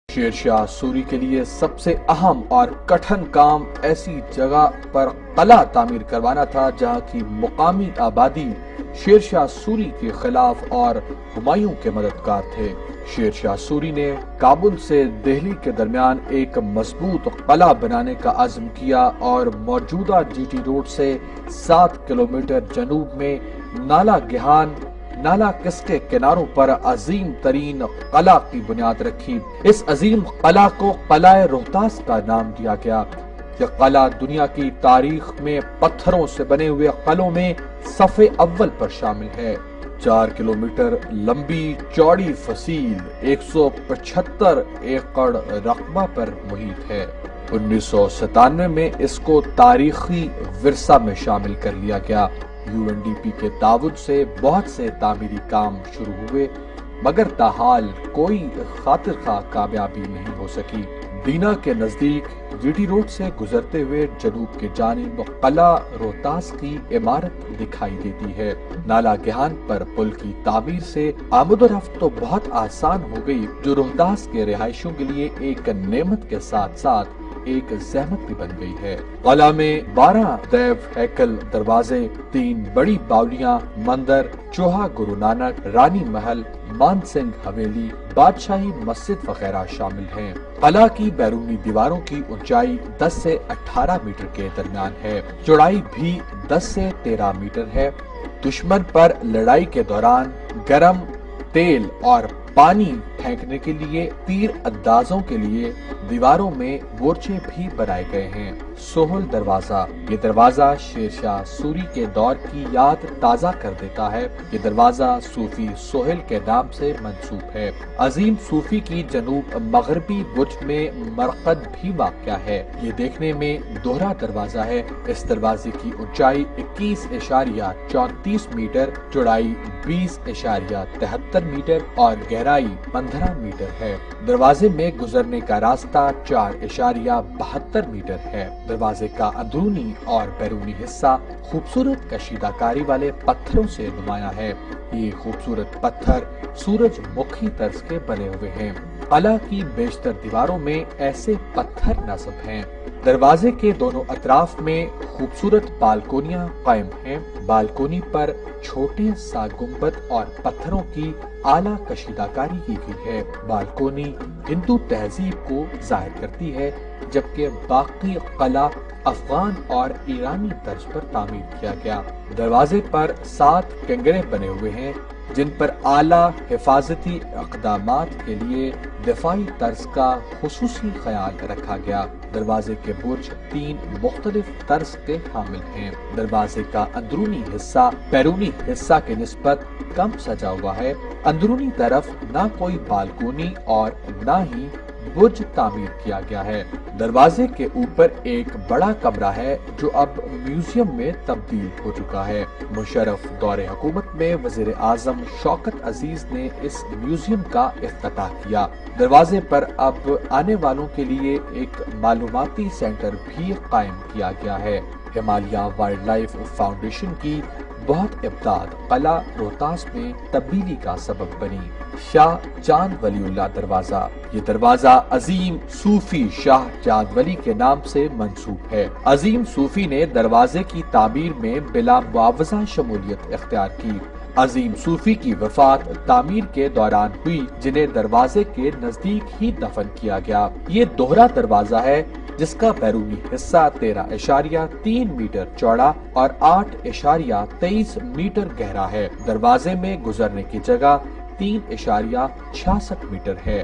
شیر شاہ سوری کے لیے سب سے اہم اور کٹھن کام ایسی جگہ پر قلعہ تعمیر کروانا تھا جہاں کی مقامی آبادی شیر شاہ سوری کے خلاف اور ہمایوں کے مددگار تھے۔ شیر شاہ سوری نے کابل سے دہلی کے درمیان ایک مضبوط قلعہ بنانے کا عزم کیا اور موجودہ جی ٹی روڈ سے 7 کلومیٹر جنوب میں نالا گہان نالا کس کے کناروں پر عظیم ترین قلعہ کی بنیاد رکھی۔ اس عظیم قلعہ کو قلعہ روہتاس کا نام دیا گیا۔ یہ قلعہ دنیا کی تاریخ میں پتھروں سے بنے ہوئے قلعوں میں صف اول پر شامل ہے۔ 4 کلومیٹر لمبی چوڑی فصیل 175 ایکڑ رقبہ پر محیط ہے۔ 1997 میں اس کو تاریخی ورثہ میں شامل کر لیا گیا۔ UNDP کے تعاون سے بہت سے تعمیری کام شروع ہوئے مگر تاحال کوئی خاطر خواہ کامیابی نہیں ہو سکی۔ بینا کے نزدیک جی ٹی روڈ سے گزرتے ہوئے جنوب کی جانب قلعہ روہتاس کی عمارت دکھائی دیتی ہے۔ نالا گہان پر پل کی تعمیر سے آمد و رفت تو بہت آسان ہو گئی جو روہتاس کے رہائشیوں کے لیے ایک نعمت کے ساتھ ساتھ ایک زحمت بھی بن گئی ہے۔ قلعہ میں 12 دیو ہیکل دروازے، 3 بڑی باولیاں، مندر، چوہا گرو نانک، رانی محل، مان سنگھ حویلی، بادشاہی مسجد وغیرہ شامل ہیں۔ قلعہ کی بیرونی دیواروں کی اونچائی 10 سے 18 میٹر کے درمیان ہے، چوڑائی بھی 10 سے 13 میٹر ہے۔ دشمن پر لڑائی کے دوران گرم تیل اور پانی پھینکنے کے لیے تیر اندازوں کے لیے دیواروں میں مورچے بھی بنائے گئے ہیں۔ سہل دروازہ، یہ دروازہ شیر شاہ سوری کے دور کی یاد تازہ کر دیتا ہے۔ یہ دروازہ صوفی سہل کے نام سے منسوب ہے۔ عظیم صوفی کی جنوب مغربی برج میں مرقد بھی واقع ہے۔ یہ دیکھنے میں دوہرا دروازہ ہے۔ اس دروازے کی اونچائی 21.34 میٹر، چوڑائی 20.73 میٹر اور گہرائی 15 میٹر ہے۔ دروازے میں گزرنے کا راستہ 4.72 میٹر ہے۔ دروازے کا اندرونی اور بیرونی حصہ خوبصورت کشیدہ کاری والے پتھروں سے نمایاں ہے۔ یہ خوبصورت پتھر سورج مکھی طرز کے بنے ہوئے ہیں۔ قلعہ کی بیشتر دیواروں میں ایسے پتھر نصب ہیں۔ دروازے کے دونوں اطراف میں خوبصورت بالکونیاں قائم ہیں۔ بالکونی پر چھوٹے سا گنبد اور پتھروں کی اعلیٰ کشیدہ کاری کی گئی ہے۔ بالکونی ہندو تہذیب کو ظاہر کرتی ہے جبکہ باقی قلعہ افغان اور ایرانی طرز پر تعمیر کیا گیا۔ دروازے پر 7 کنگرے بنے ہوئے ہیں جن پر اعلیٰ حفاظتی اقدامات کے لیے دفاعی طرز کا خصوصی خیال رکھا گیا۔ دروازے کے برج 3 مختلف طرز کے حامل ہیں۔ دروازے کا اندرونی حصہ بیرونی حصہ کے نسبت کم سجا ہوا ہے۔ اندرونی طرف نہ کوئی بالکونی اور نہ ہی برج تعمیر کیا گیا ہے۔ دروازے کے اوپر ایک بڑا کمرہ ہے جو اب میوزیم میں تبدیل ہو چکا ہے۔ مشرف دور حکومت میں وزیر اعظم شوکت عزیز نے اس میوزیم کا افتتاح کیا۔ دروازے پر اب آنے والوں کے لیے ایک معلوماتی سینٹر بھی قائم کیا گیا ہے۔ ہمالیہ وائلڈ لائف فاؤنڈیشن کی بہت امداد قلعہ روہتاس میں تبدیلی کا سبب بنی۔ شاہ چاند ولی اللہ دروازہ، یہ دروازہ عظیم صوفی شاہ چاند ولی کے نام سے منسوب ہے۔ عظیم صوفی نے دروازے کی تعمیر میں بلا معاوضہ شمولیت اختیار کی۔ عظیم صوفی کی وفات تعمیر کے دوران ہوئی جنہیں دروازے کے نزدیک ہی دفن کیا گیا۔ یہ دوہرا دروازہ ہے جس کا بیرونی حصہ 13.3 میٹر چوڑا اور 8.23 میٹر گہرا ہے۔ دروازے میں گزرنے کی جگہ 3.66 میٹر ہے۔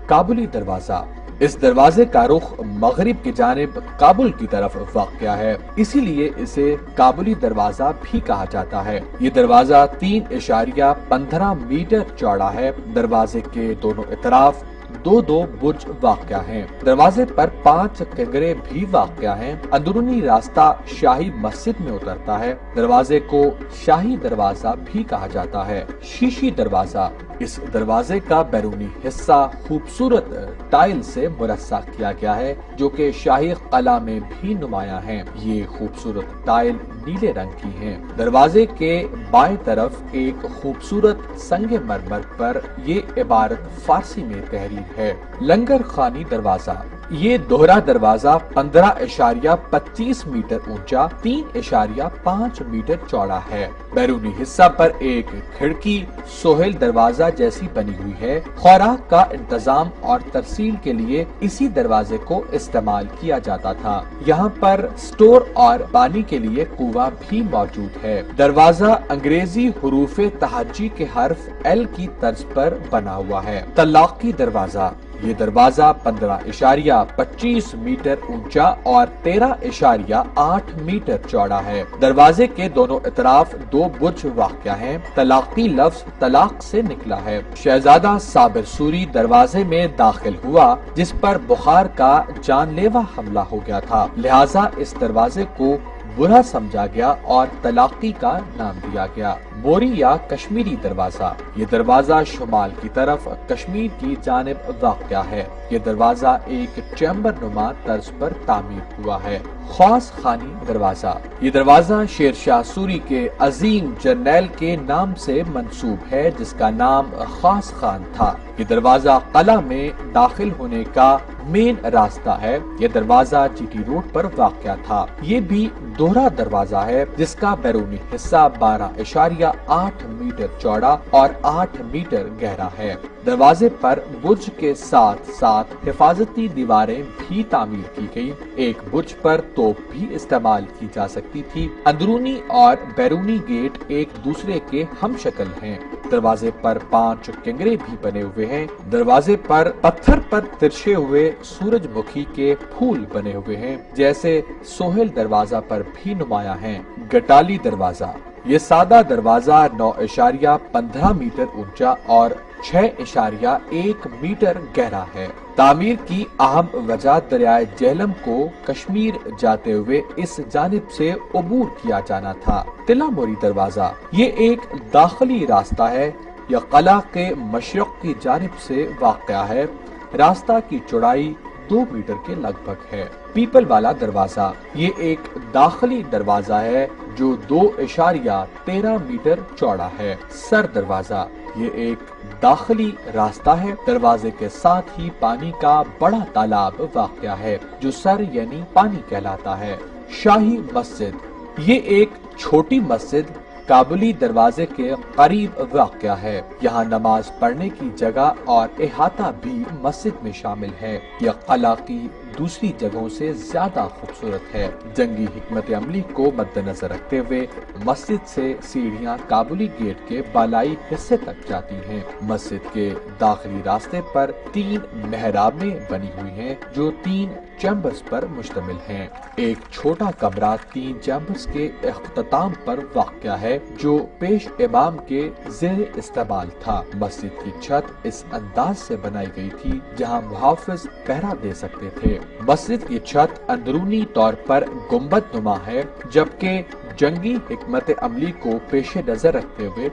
کابلی دروازہ، اس دروازے کا رخ مغرب کی جانب کابل کی طرف واقع ہے، اسی لیے اسے کابلی دروازہ بھی کہا جاتا ہے۔ یہ دروازہ 3.15 میٹر چوڑا ہے۔ دروازے کے دونوں اطراف 2 برج واقع ہیں۔ دروازے پر 5 کنگرے بھی واقع ہیں۔ اندرونی راستہ شاہی مسجد میں اترتا ہے۔ دروازے کو شاہی دروازہ بھی کہا جاتا ہے۔ شیشی دروازہ، اس دروازے کا بیرونی حصہ خوبصورت ٹائل سے مرصع کیا گیا ہے جو کہ شاہی قلعہ میں بھی نمایاں ہیں۔ یہ خوبصورت ٹائل نیلے رنگ کی ہیں۔ دروازے کے بائیں طرف ایک خوبصورت سنگ مرمر پر یہ عبارت فارسی میں تحریر تعمیر ہے۔ لنگر خانی دروازہ، یہ دوہرا دروازہ 15.25 میٹر اونچا، 3.5 میٹر چوڑا ہے۔ بیرونی حصہ پر ایک کھڑکی سہیل دروازہ جیسی بنی ہوئی ہے۔ خوراک کا انتظام اور ترسیل کے لیے اسی دروازے کو استعمال کیا جاتا تھا۔ یہاں پر سٹور اور پانی کے لیے کنواں بھی موجود ہے۔ دروازہ انگریزی حروف تہجی کے حرف ایل کی طرز پر بنا ہوا ہے۔ طلاقی دروازہ، یہ دروازہ 15.25 میٹر اونچا اور 13.8 میٹر چوڑا ہے۔ دروازے کے دونوں اطراف 2 برج واقع ہیں۔ طلاقی لفظ طلاق سے نکلا ہے۔ شہزادہ صابر سوری دروازے میں داخل ہوا جس پر بخار کا جان لیوا حملہ ہو گیا تھا، لہٰذا اس دروازے کو برا سمجھا گیا اور طلاقی کا نام دیا گیا۔ موری یا کشمیری دروازہ، یہ دروازہ شمال کی طرف کشمیر کی جانب واقع ہے۔ یہ دروازہ ایک چیمبر نما طرز پر تعمیر ہوا ہے۔ خاص خانی دروازہ، یہ دروازہ شیر شاہ سوری کے عظیم جرنیل کے نام سے منسوب ہے جس کا نام خاص خان تھا۔ یہ دروازہ قلعہ میں داخل ہونے کا مین راستہ ہے۔ یہ دروازہ جی ٹی روڈ پر واقع تھا۔ یہ بھی دوہرا دروازہ ہے جس کا بیرونی حصہ 12.8 میٹر چوڑا اور 8 میٹر گہرا ہے۔ دروازے پر برج کے ساتھ ساتھ حفاظتی دیواریں بھی تعمیر کی گئی۔ ایک برج پر توپ بھی استعمال کی جا سکتی تھی۔ اندرونی اور بیرونی گیٹ ایک دوسرے کے ہم شکل ہیں۔ دروازے پر 5 کنگرے بھی بنے ہوئے ہیں۔ دروازے پر پتھر پر ترشے ہوئے سورج مکھی کے پھول بنے ہوئے ہیں جیسے سہیل دروازہ پر بھی نمایاں ہیں۔ گٹالی دروازہ، یہ سادہ دروازہ 9.15 میٹر اونچا اور 6.1 میٹر گہرا ہے۔ تعمیر کی اہم وجہ دریائے جہلم کو کشمیر جاتے ہوئے اس جانب سے عبور کیا جانا تھا۔ تلا موری دروازہ، یہ ایک داخلی راستہ ہے۔ یہ قلعہ کے مشرق کی جانب سے واقع ہے۔ راستہ کی چوڑائی 2 میٹر کے لگ بھگ ہے۔ پیپل والا دروازہ، یہ ایک داخلی دروازہ ہے جو 2.13 میٹر چوڑا ہے۔ سر دروازہ، یہ ایک داخلی راستہ ہے۔ دروازے کے ساتھ ہی پانی کا بڑا تالاب واقع ہے جو سر یعنی پانی کہلاتا ہے۔ شاہی مسجد، یہ ایک چھوٹی مسجد کابلی دروازے کے قریب واقع ہے۔ یہاں نماز پڑھنے کی جگہ اور احاطہ بھی مسجد میں شامل ہے۔ یہ قلعہ کی دوسری جگہوں سے زیادہ خوبصورت ہے۔ جنگی حکمت عملی کو مد نظر رکھتے ہوئے مسجد سے سیڑھیاں کابلی گیٹ کے بالائی حصے تک جاتی ہیں۔ مسجد کے داخلی راستے پر 3 محرابیں بنی ہوئی ہیں جو 3 چیمبرز پر مشتمل ہیں۔ ایک چھوٹا کمرہ 3 چیمبرز کے اختتام پر واقع ہے جو پیش امام کے زیر استعمال تھا۔ مسجد کی چھت اس انداز سے بنائی گئی تھی جہاں محافظ پہرا دے سکتے تھے۔ مسجد کی چھت اندرونی طور پر گنبد نما ہے جبکہ جنگی حکمت عملی کو پیش نظر رکھتے ہوئے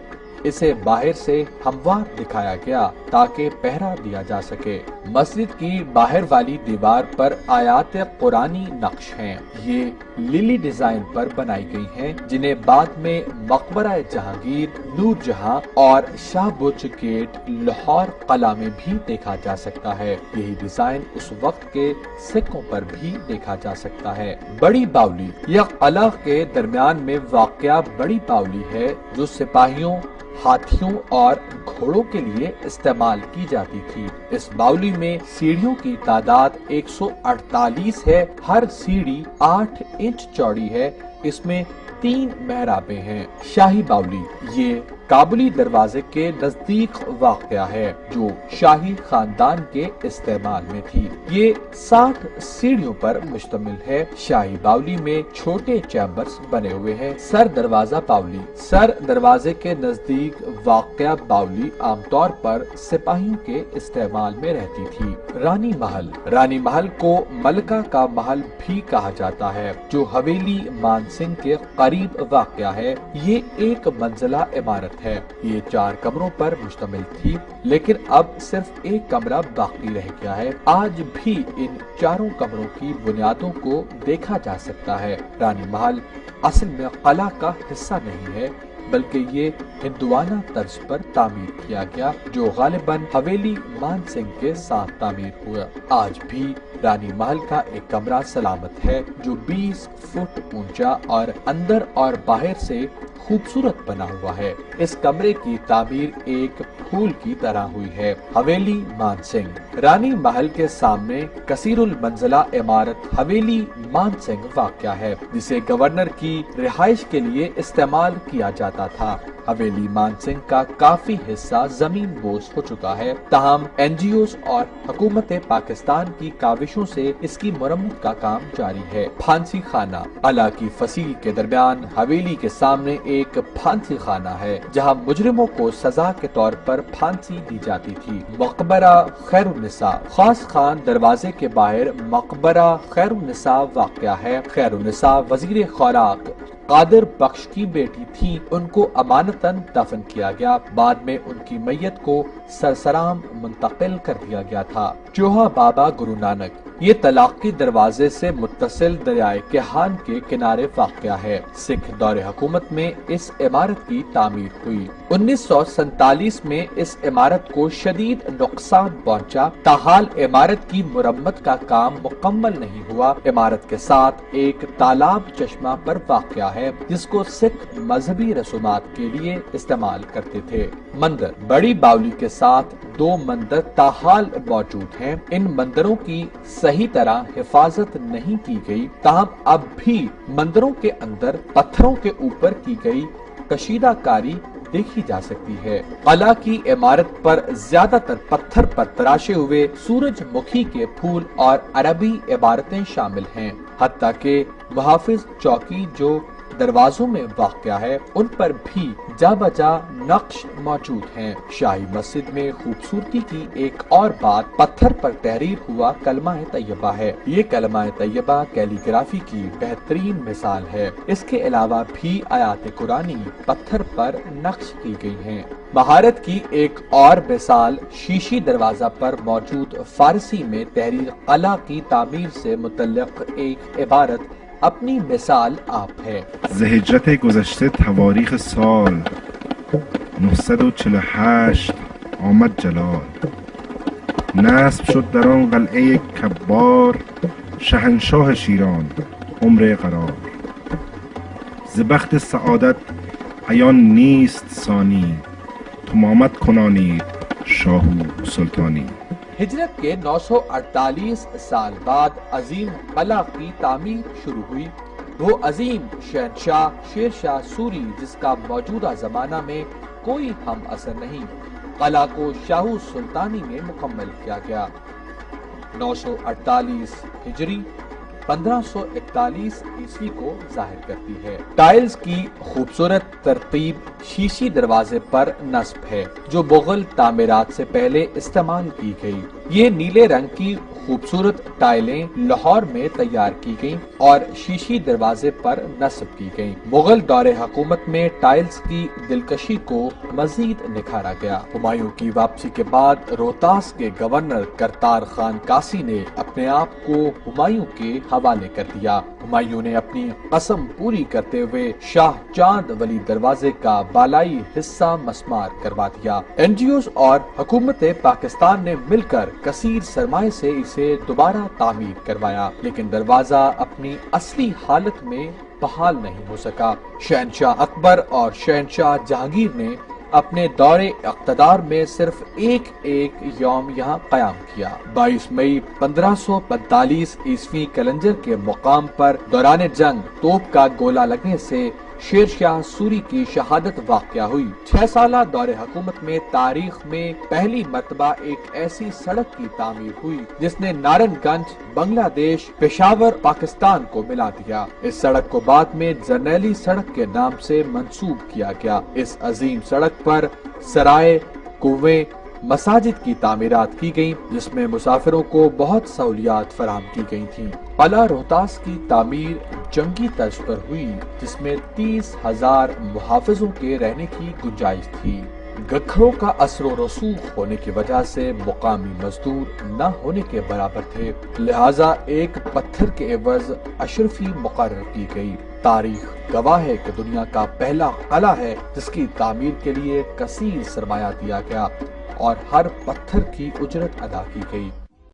اسے باہر سے ہموار دکھایا گیا تاکہ پہرا دیا جا سکے۔ مسجد کی باہر والی دیوار پر آیات قرآنی نقش ہیں۔ یہ للی ڈیزائن پر بنائی گئی ہیں جنہیں بعد میں مقبرہ جہانگیر، نور جہاں اور شاہ بج گیٹ لاہور قلعہ میں بھی دیکھا جا سکتا ہے۔ یہی ڈیزائن اس وقت کے سکوں پر بھی دیکھا جا سکتا ہے۔ بڑی باولی، یہ قلعہ کے درمیان میں واقع بڑی باولی ہے جو سپاہیوں، ہاتھیوں اور گھوڑوں کے لیے استعمال کی جاتی تھی۔ اس باولی میں سیڑھیوں کی تعداد 148 ہے۔ ہر سیڑھی 8 انچ چوڑی ہے۔ اس میں 3 محرابیں ہیں۔ شاہی باولی، یہ کابلی دروازے کے نزدیک واقع ہے جو شاہی خاندان کے استعمال میں تھی۔ یہ 60 سیڑھیوں پر مشتمل ہے۔ شاہی باولی میں چھوٹے چیمبرز بنے ہوئے ہیں۔ سر دروازہ باولی، سر دروازے کے نزدیک واقع باولی عام طور پر سپاہیوں کے استعمال میں رہتی تھی۔ رانی محل، رانی محل کو ملکہ کا محل بھی کہا جاتا ہے جو حویلی مان سنگھ کے قریب واقع ہے۔ یہ ایک منزلہ عمارت ہے۔ یہ 4 کمروں پر مشتمل تھی لیکن اب صرف ایک کمرہ باقی رہ گیا ہے۔ آج بھی ان 4 کمروں کی بنیادوں کو دیکھا جا سکتا ہے۔ رانی محل اصل میں قلعہ کا حصہ نہیں ہے، بلکہ یہ ہندوانہ طرز پر تعمیر کیا گیا جو غالباً حویلی مان سنگھ کے ساتھ تعمیر ہوا۔ آج بھی رانی محل کا ایک کمرہ سلامت ہے جو 20 فٹ اونچا اور اندر اور باہر سے خوبصورت بنا ہوا ہے۔ اس کمرے کی تعمیر ایک پھول کی طرح ہوئی ہے۔ حویلی مان سنگھ رانی محل کے سامنے کثیر المنزلہ عمارت حویلی مان سنگھ واقع ہے جسے گورنر کی رہائش کے لیے استعمال کیا جاتا تھا۔ حویلی مان سنگھ کا کافی حصہ زمین بوس ہو چکا ہے، تاہم این جی اوز اور حکومت پاکستان کی کاوشوں سے اس کی مرمت کا کام جاری ہے۔ پھانسی خانہ قلعہ کی فصیل کے درمیان حویلی کے سامنے ایک پھانسی خانہ ہے جہاں مجرموں کو سزا کے طور پر پھانسی دی جاتی تھی۔ مقبرہ خیر النساء خاص خان دروازے کے باہر مقبرہ خیر النساء واقع ہے۔ خیر النساء وزیر خوراک قادر بخش کی بیٹی تھی، ان کو امانتاً دفن کیا گیا، بعد میں ان کی میت کو سرسرام منتقل کر دیا گیا تھا۔ چوہا بابا گرو نانک یہ طلاقی دروازے سے متصل دریائے کیہان کے کنارے واقع ہے۔ سکھ دور حکومت میں اس عمارت کی تعمیر ہوئی۔ 1947 میں اس عمارت کو شدید نقصان پہنچا، تاحال عمارت کی مرمت کا کام مکمل نہیں ہوا۔ عمارت کے ساتھ ایک تالاب چشمہ پر واقع ہے جس کو سکھ مذہبی رسومات کے لیے استعمال کرتے تھے۔ مندر بڑی باولی کے ساتھ 2 مندر تاحال موجود ہیں۔ ان مندروں کی صحیح طرح حفاظت نہیں کی گئی، تاہم اب بھی مندروں کے اندر پتھروں کے اوپر کی گئی کشیدہ کاری دیکھی جا سکتی ہے۔ قلعہ کی عمارت پر زیادہ تر پتھر پر تراشے ہوئے سورج مکھی کے پھول اور عربی عبارتیں شامل ہیں، حتیٰ کہ محافظ چوکی جو دروازوں میں واقع ہے ان پر بھی جا بجا نقش موجود ہیں۔ شاہی مسجد میں خوبصورتی کی ایک اور بات پتھر پر تحریر ہوا کلمہ طیبہ ہے۔ یہ کلمہ طیبہ کیلی گرافی کی بہترین مثال ہے۔ اس کے علاوہ بھی آیات قرآنی پتھر پر نقش کی گئی ہیں۔ مہارت کی ایک اور مثال شیشی دروازہ پر موجود فارسی میں تحریر قلعہ کی تعمیر سے متعلق ایک عبارت اپنی مثال آپ ہے۔ ز ہجرت گذشته تواریخ سال 948 آمد جلال، نصب شد در آن قلعه کبار، شهنشاه شیران عمر قرار. ز بخت سعادت عیان نیست ثانی، تمامت کنانید شاهو سلطانی. ہجرت کے 948 سال بعد عظیم قلعہ کی تعمیر شروع ہوئی۔ وہ عظیم شہنشاہ شیر شاہ سوری جس کا موجودہ زمانہ میں کوئی ہم اثر نہیں، قلعہ کو شاہو سلطانی میں مکمل کیا گیا۔ 948 ہجری 1541 عیسوی کو ظاہر کرتی ہے۔ ٹائلز کی خوبصورت ترتیب شیشی دروازے پر نصب ہے جو مغل تعمیرات سے پہلے استعمال کی گئی۔ یہ نیلے رنگ کی خوبصورت ٹائلیں لاہور میں تیار کی گئیں اور شیشی دروازے پر نصب کی گئیں۔ مغل دور حکومت میں ٹائلز کی دلکشی کو مزید نکھارا گیا۔ ہمایوں کی واپسی کے بعد روہتاس کے گورنر کرتار خان کاسی نے اپنے آپ کو ہمایوں کے حوالے کر دیا۔ ہمایوں نے اپنی قسم پوری کرتے ہوئے شاہ چاند ولی دروازے کا بالائی حصہ مسمار کروا دیا۔ این جی اوز اور حکومت پاکستان نے مل کر کثیر سرمائے سے اسے دوبارہ تعمیر کروایا، لیکن دروازہ اپنی اصلی حالت میں بحال نہیں ہو سکا۔ شہنشاہ اکبر اور شہنشاہ جہانگیر نے اپنے دور اقتدار میں صرف ایک یوم یہاں قیام کیا۔ 22 مئی 1545 عیسوی کلنجر کے مقام پر دوران جنگ توپ کا گولہ لگنے سے شیر شاہ سوری کی شہادت واقع ہوئی۔ 6 سالہ دور حکومت میں تاریخ میں پہلی مرتبہ ایک ایسی سڑک کی تعمیر ہوئی جس نے نارن گنج بنگلہ دیش پشاور پاکستان کو ملا دیا۔ اس سڑک کو بعد میں جرنیلی سڑک کے نام سے منسوب کیا گیا۔ اس عظیم سڑک پر سرائے، کنویں، مساجد کی تعمیرات کی گئیں جس میں مسافروں کو بہت سہولیات فراہم کی گئی تھیں۔ قلعہ روہتاس کی تعمیر جنگی طرز پر ہوئی جس میں 30,000 محافظوں کے رہنے کی گنجائش تھی۔ گکھروں کا اثر و رسوخ ہونے کی وجہ سے مقامی مزدور نہ ہونے کے برابر تھے، لہٰذا ایک پتھر کے عوض اشرفی مقرر کی گئی۔ تاریخ گواہ ہے کہ دنیا کا پہلا قلعہ ہے جس کی تعمیر کے لیے کثیر سرمایہ دیا گیا اور ہر پتھر کی اجرت ادا کی گئی۔